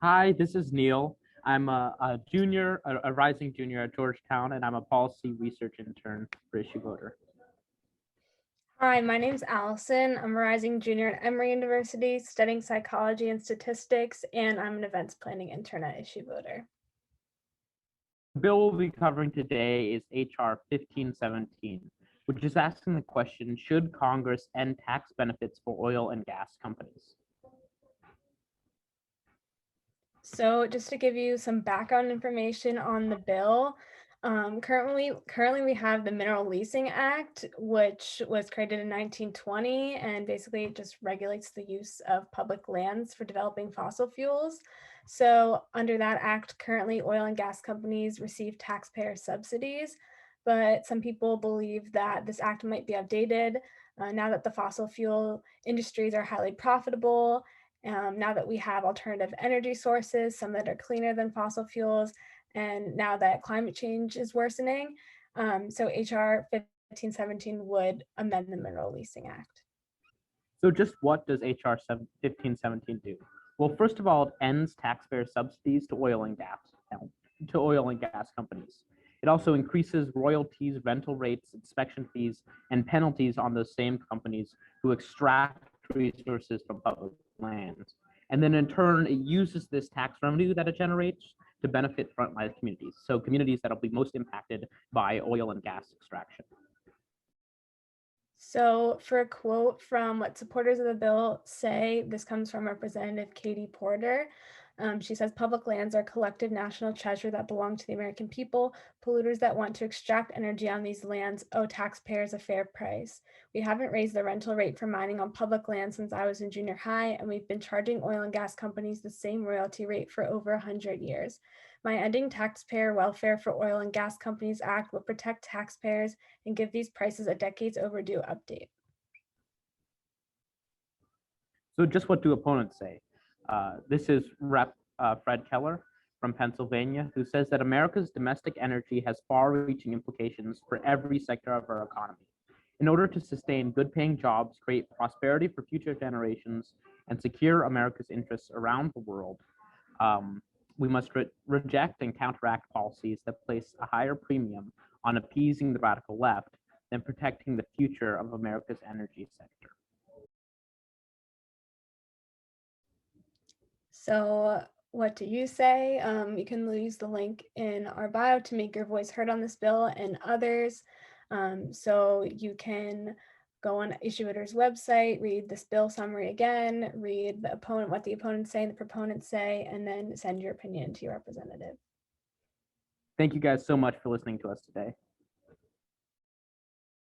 Hi, this is Neil. I'm a junior, a rising junior at Georgetown, and I'm a policy research intern for IssueVoter. Hi, my name's Allison. I'm a rising junior at Emory University studying psychology and statistics, and I'm an events planning intern at IssueVoter. The bill we'll be covering today is HR 1517, which is asking the question, should Congress end tax benefits for oil and gas companies? So just to give you some background information on the bill, currently we have the Mineral Leasing Act, which was created in 1920, and basically it just regulates the use of public lands for developing fossil fuels. So under that act, currently oil and gas companies receive taxpayer subsidies, but some people believe that this act might be outdated now that the fossil fuel industries are highly profitable. Now that we have alternative energy sources, some that are cleaner than fossil fuels, and now that climate change is worsening. So HR 1517 would amend the Mineral Leasing Act. So just what does HR 1517 do? Well, first of all, it ends taxpayer subsidies to oil and gas companies. It also increases royalties, rental rates, inspection fees, and penalties on those same companies who extract resources from public lands. And then in turn, it uses this tax revenue that it generates to benefit frontline communities. So communities that will be most impacted by oil and gas extraction. So for a quote from what supporters of the bill say, this comes from Representative Katie Porter. She says, public lands are collective national treasure that belong to the American people. Polluters that want to extract energy on these lands owe taxpayers a fair price. We haven't raised the rental rate for mining on public land since I was in junior high, and we've been charging oil and gas companies the same royalty rate for over 100 years. My Ending Taxpayer Welfare for Oil and Gas Companies Act will protect taxpayers and give these prices a decades overdue update. So just what do opponents say? This is Rep. Fred Keller from Pennsylvania, who says that America's domestic energy has far-reaching implications for every sector of our economy. In order to sustain good-paying jobs, create prosperity for future generations, and secure America's interests around the world, we must reject and counteract policies that place a higher premium on appeasing the radical left than protecting the future of America's energy sector. So what do you say? You can use the link in our bio to make your voice heard on this bill and others. So you can go on IssueVoter's website, read this bill summary again, read what the opponents say and the proponents say, and then send your opinion to your representative. Thank you guys so much for listening to us today.